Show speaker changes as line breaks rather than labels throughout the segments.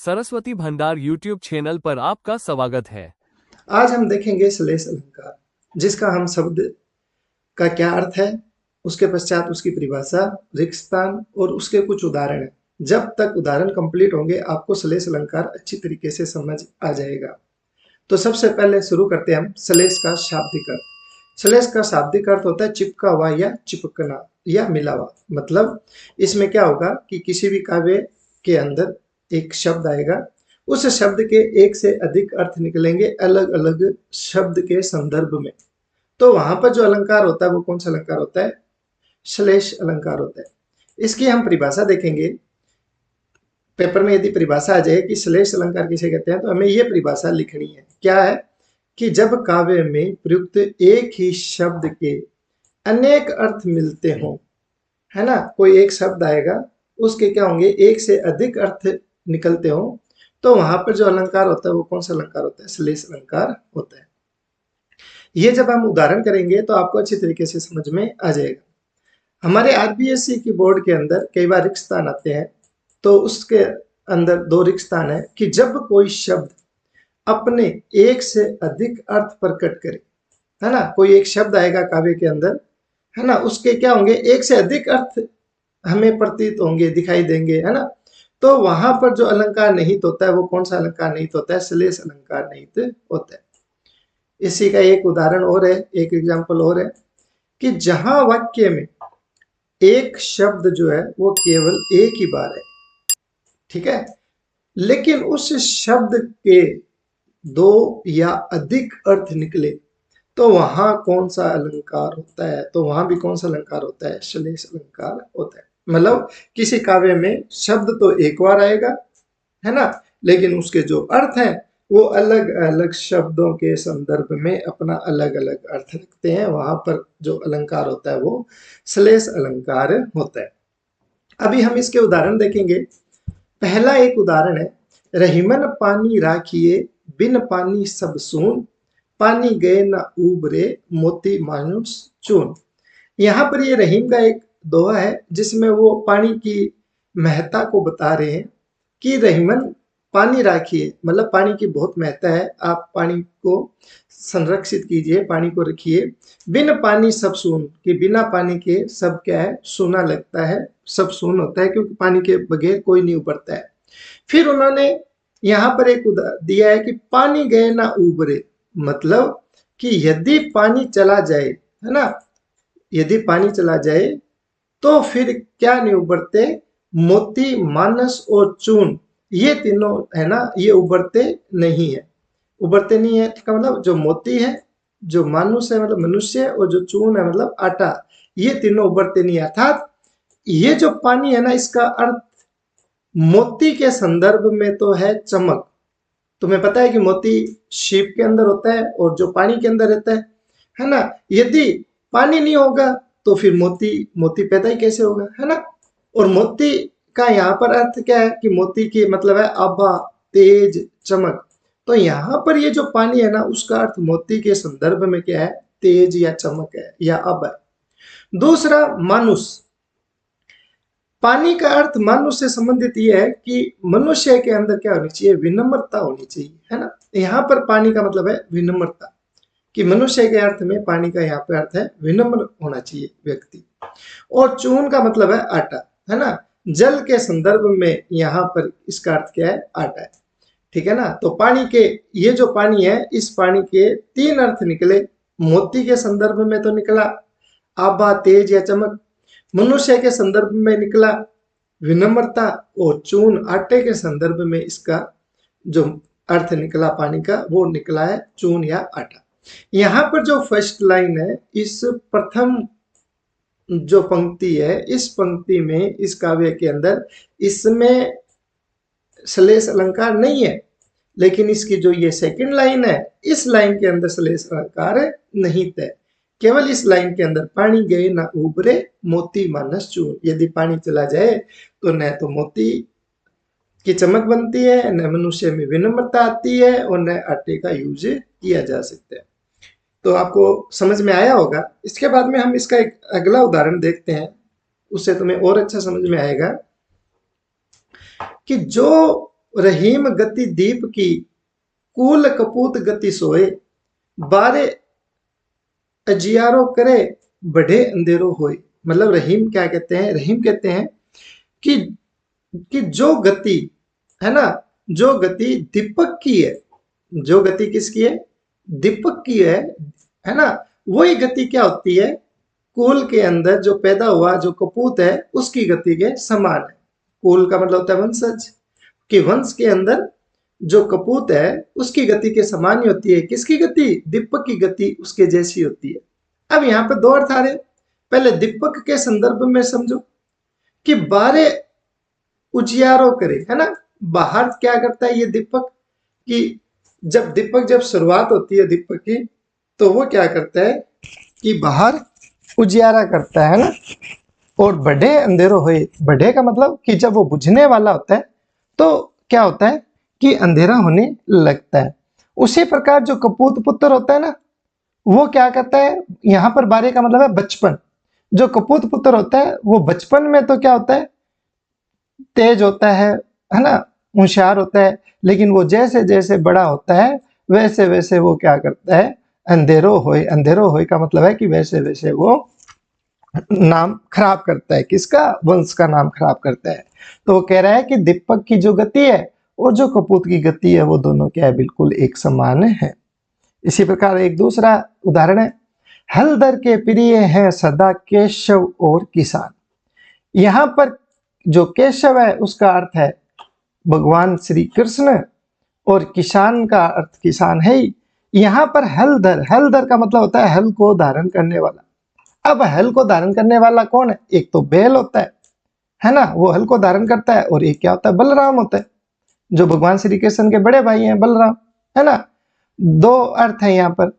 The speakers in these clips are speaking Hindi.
सरस्वती भंडार यूट्यूब चैनल पर आपका स्वागत है।
आज हम देखेंगे श्लेष अलंकार, जिसका हम शब्द का क्या अर्थ है, उसके पश्चात उसकी परिभाषा, रिक्त स्थान और उसके कुछ उदाहरण है। जब तक उदाहरण कंप्लीट होंगे आपको श्लेष अलंकार अच्छी तरीके से समझ आ जाएगा। तो सबसे पहले शुरू करते हैं हम श्लेष का शाब्दिक अर्थ। श्लेष का शाब्दिक अर्थ होता है चिपका हुआ या चिपकना या मिला हुआ। मतलब इसमें क्या होगा कि किसी भी काव्य के अंदर एक शब्द आएगा, उस शब्द के एक से अधिक अर्थ निकलेंगे अलग अलग शब्द के संदर्भ में। तो वहां पर जो अलंकार होता है वो कौन सा अलंकार होता है? श्लेष अलंकार होता है। इसकी हम परिभाषा देखेंगे। पेपर में यदि परिभाषा आ जाए कि श्लेष अलंकार किसे कहते हैं, तो हमें ये परिभाषा लिखनी है। क्या है कि जब काव्य में प्रयुक्त एक ही शब्द के अनेक अर्थ मिलते हों, है ना, कोई एक शब्द आएगा, उसके क्या होंगे, एक से अधिक अर्थ निकलते हों, तो वहां पर जो अलंकार होता है वो कौन सा अलंकार होता है? श्लेष अलंकार होता है। ये जब हम उदाहरण करेंगे तो आपको अच्छी तरीके से समझ में आ जाएगा। हमारे आरबीएससी की बोर्ड के अंदर कई बार रिक्त स्थान आते हैं, तो उसके अंदर दो रिक्त स्थान है कि जब कोई शब्द अपने एक से अधिक अर्थ प्रकट करे, है ना, कोई एक शब्द आएगा काव्य के अंदर, है ना, उसके क्या होंगे, एक से अधिक अर्थ हमें प्रतीत होंगे, दिखाई देंगे, है ना। तो वहां पर जो अलंकार निहित होता है वो कौन सा अलंकार निहित होता है? श्लेष अलंकार निहित होता है। इसी का एक उदाहरण और है, एक एग्जाम्पल और है कि जहां वाक्य में एक शब्द जो है वो केवल एक ही बार है, ठीक है, लेकिन उस शब्द के दो या अधिक अर्थ निकले, तो वहां कौन सा अलंकार होता है? तो वहां भी कौन सा अलंकार होता है? श्लेष अलंकार होता है। मतलब किसी काव्य में शब्द तो एक बार आएगा, है ना, लेकिन उसके जो अर्थ हैं वो अलग अलग शब्दों के संदर्भ में अपना अलग अलग अर्थ रखते हैं। वहां पर जो अलंकार होता है वो श्लेष अलंकार होता है। अभी हम इसके उदाहरण देखेंगे। पहला एक उदाहरण है, रहीमन पानी राखिए बिन पानी सब सून, पानी गए न उबरे मोती मानुस चून। यहाँ पर ये रहीम का एक दोहा है जिसमें वो पानी की महत्ता को बता रहे हैं कि रहीमन पानी राखिए, मतलब पानी की बहुत महत्ता है, आप पानी को संरक्षित कीजिए, पानी को रखिए। बिन पानी सब सून, कि बिना पानी के सब क्या है? सूना लगता है, सब सून होता है, क्योंकि पानी के बगैर कोई नहीं उबरता है। फिर उन्होंने यहाँ पर एक दिया है कि पानी गए ना उबरे, मतलब कि यदि पानी चला जाए, है ना, यदि पानी चला जाए तो फिर क्या नहीं उबरते? मोती मानस और चून, ये तीनों है ना, ये उबरते नहीं है। उबरते नहीं है इसका मतलब जो मोती है, जो मानुष है मतलब मनुष्य, और जो चून है मतलब आटा, ये तीनों उबरते नहीं है। अर्थात ये जो पानी है ना, इसका अर्थ मोती के संदर्भ में तो है चमक। तुम्हें पता है कि मोती शीप के अंदर होता है और जो पानी के अंदर रहता है ना। यदि पानी नहीं होगा तो फिर मोती मोती पैदा ही कैसे होगा, है ना। और मोती का यहाँ पर अर्थ क्या है कि मोती की मतलब है आभा, तेज, चमक। तो यहाँ पर ये जो पानी है ना, उसका अर्थ मोती के संदर्भ में क्या है? तेज या चमक है या आभा है। दूसरा, मानुष। पानी का अर्थ मनुष्य से संबंधित ये है कि मनुष्य के अंदर क्या होनी चाहिए? विनम्रता होनी चाहिए, है ना। यहाँ पर पानी का मतलब है विनम्रता, कि मनुष्य के अर्थ में पानी का यहाँ पे अर्थ है विनम्र होना चाहिए व्यक्ति। और चून का मतलब है आटा, है ना। जल के संदर्भ में यहाँ पर इसका अर्थ क्या है? आटा है, ठीक है ना। तो पानी के, ये जो पानी है, इस पानी के तीन अर्थ निकले। मोती के संदर्भ में तो निकला आभा, तेज या चमक। मनुष्य के संदर्भ में निकला विनम्रता, और चून, आटे के संदर्भ में इसका जो अर्थ निकला पानी का, वो निकला है चून या आटा। यहाँ पर जो फर्स्ट लाइन है, इस प्रथम जो पंक्ति है, इस पंक्ति में, इस काव्य के अंदर, इसमें श्लेष अलंकार नहीं है। लेकिन इसकी जो ये सेकंड लाइन है, इस लाइन के अंदर श्लेष अलंकार नहीं है। केवल इस लाइन के अंदर पानी गए ना उबरे मोती मानस चून, यदि पानी चला जाए तो न तो मोती की चमक बनती है, न मनुष्य में विनम्रता आती है, और न आटे का यूज किया जा सकता है। तो आपको समझ में आया होगा। इसके बाद में हम इसका एक अगला उदाहरण देखते हैं, उससे तुम्हें और अच्छा समझ में आएगा कि जो रहीम गति दीप की, कूल कपूत गति सोए, बारे अजियारो करे, बढ़े अंधेरो होए। मतलब रहीम क्या कहते हैं, रहीम कहते हैं कि जो गति है ना, जो गति दीपक की है, जो गति किसकी है, दीपक की है ना, वही गति क्या होती है, कुल के अंदर जो पैदा हुआ जो कपूत है उसकी गति के समान है। कुल का मतलब होता है वंशज, कि वंश के अंदर जो कपूत है उसकी गति के समान ही होती है। किसकी गति, दीपक की गति उसके जैसी होती है। अब यहाँ पर दो अर्थ आ रहे, पहले दीपक के संदर्भ में समझो कि बारे उजियारो करे, है ना, बाहर क्या करता है ये दीपक, कि जब शुरुआत होती है दीपक की, तो वो क्या करता है कि बाहर उजियारा करता है ना, और बढ़े अंधेरो होए। बढ़े का मतलब कि जब वो बुझने वाला होता है तो क्या होता है कि अंधेरा होने लगता है। उसी प्रकार जो कपूत पुत्र होता है ना, वो क्या करता है, यहाँ पर बारे का मतलब है बचपन। जो कपूत पुत्र होता है वो बचपन में तो क्या होता है, तेज होता है ना, होशियार होता है, लेकिन वो जैसे जैसे बड़ा होता है वैसे वैसे वो क्या करता है, अंधेरो होए। अंधेरो होए का मतलब है कि वैसे वैसे वो नाम खराब करता है, किसका, वंश का नाम खराब करता है। तो वो कह रहा है कि दीपक की जो गति है और जो कपूत की गति है वो दोनों क्या है, बिल्कुल एक समान है। इसी प्रकार एक दूसरा उदाहरण है, हलधर के प्रिय हैं सदा केशव और किसान। यहां पर जो केशव है उसका अर्थ है भगवान श्री कृष्ण, और किसान का अर्थ किसान है ही। यहां पर हलधर, हलधर का मतलब होता है हल को धारण करने वाला। अब हल को धारण करने वाला कौन है, एक तो बैल होता है ना, वो हल को धारण करता है, और एक क्या होता है, बलराम होता है, जो भगवान श्री कृष्ण के बड़े भाई हैं बलराम, है ना। दो अर्थ है यहाँ पर।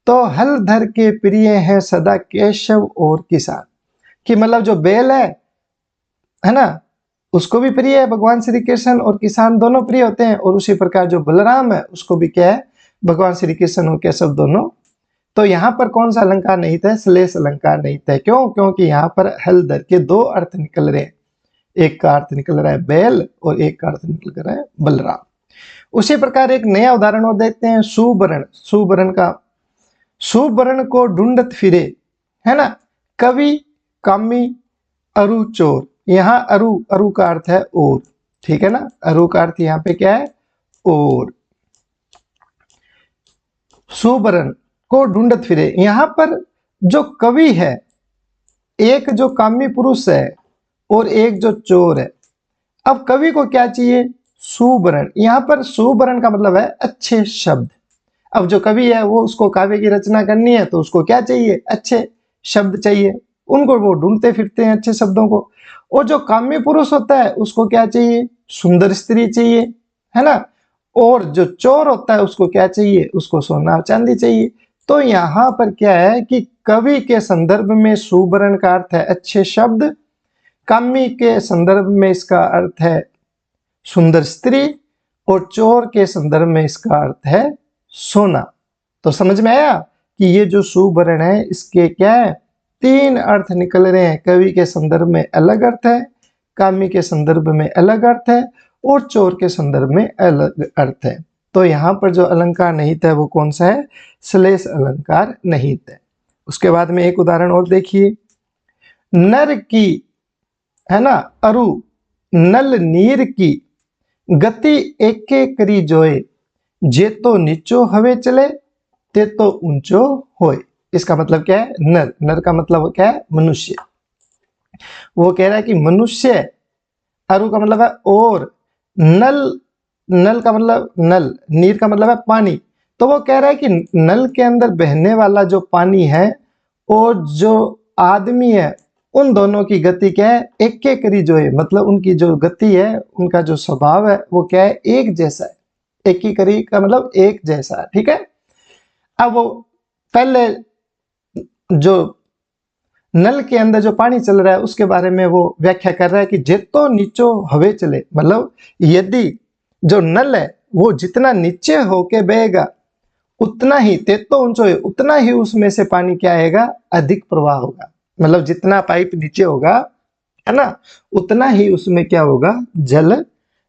तो हलधर के प्रिय हैं सदा केशव और किसान, कि मतलब जो बैल है ना, उसको भी प्रिय है भगवान श्री कृष्ण, और किसान दोनों प्रिय होते हैं। और उसी प्रकार जो बलराम है उसको भी क्या है, भगवान श्री कृष्ण और केशव दोनों। तो यहाँ पर कौन सा अलंकार निहित है, श्लेष अलंकार निहित है। क्यों, क्योंकि यहाँ पर हलधर के दो अर्थ निकल रहे हैं, एक का अर्थ निकल रहा है बैल और एक का अर्थ निकल रहा है बलराम। उसी प्रकार एक नया उदाहरण और देखते हैं, सुवर्ण। सुवर्ण का, सुवर्ण को ढूंढत फिरे, है ना, कवि कामी अरु चोर। यहाँ अरु, अरु का अर्थ है और, ठीक है ना, अरु का अर्थ यहाँ पे क्या है, और। सुवर्ण को ढूंढत फिरे, यहाँ पर जो कवि है, एक जो कामी पुरुष है और एक जो चोर है। अब कवि को क्या चाहिए, सुवर्ण। यहाँ पर सुवर्ण का मतलब है अच्छे शब्द। अब जो कवि है वो, उसको काव्य की रचना करनी है तो उसको क्या चाहिए, अच्छे शब्द चाहिए, उनको वो ढूंढते फिरते हैं अच्छे शब्दों को। और जो काम्य पुरुष होता है उसको क्या चाहिए, सुंदर स्त्री चाहिए, है ना। और जो चोर होता है उसको क्या चाहिए, उसको सोना चांदी चाहिए। तो यहाँ पर क्या है कि कवि के संदर्भ में सुवर्ण का अर्थ है अच्छे शब्द, कामी के संदर्भ में इसका अर्थ है सुंदर स्त्री, और चोर के संदर्भ में इसका अर्थ है सोना। तो समझ में आया कि ये जो सुवर्ण है इसके क्या है, तीन अर्थ निकल रहे हैं। कवि के संदर्भ में अलग अर्थ है, कामी के संदर्भ में अलग अर्थ है, और चोर के संदर्भ में अलग अर्थ है। तो यहाँ पर जो अलंकार निहित है वो कौन सा है, श्लेष अलंकार निहित है। उसके बाद में एक उदाहरण और देखिए, नर की, है ना, अरु नल नीर की, गति एके करी जोए, जे तो नीचो हवे चले, ते तो ऊंचो होए। इसका मतलब क्या है, नर, नर का मतलब क्या है, मनुष्य। वो कह रहा है कि मनुष्य, अरु का मतलब है और, नल, नल का मतलब नल, नीर का मतलब है पानी। तो वो कह रहा है कि नल के अंदर बहने वाला जो पानी है और जो आदमी है, उन दोनों की गति क्या है, एक के करी जो है, मतलब उनकी जो गति है, उनका जो स्वभाव है वो क्या है, एक जैसा है। एक की करी का मतलब एक जैसा, ठीक है। अब वो पहले जो नल के अंदर जो पानी चल रहा है उसके बारे में वो व्याख्या कर रहा है कि जेतो नीचो हवे चले, मतलब यदि जो नल है वो जितना नीचे होके बहेगा उतना ही, तेतो ऊंचो है, उतना ही उसमें से पानी क्या आएगा, अधिक प्रवाह होगा। मतलब जितना पाइप नीचे होगा, है ना, उतना ही उसमें क्या होगा, जल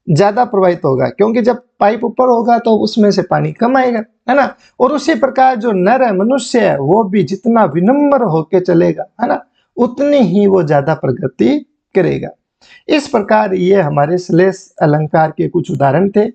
ज्यादा प्रभावित होगा, क्योंकि जब पाइप ऊपर होगा तो उसमें से पानी कम आएगा, है ना। और उसी प्रकार जो नर है, मनुष्य है, वो भी जितना विनम्र होके चलेगा, है ना, उतनी ही वो ज्यादा प्रगति करेगा। इस प्रकार ये हमारे श्लेष अलंकार के कुछ उदाहरण थे।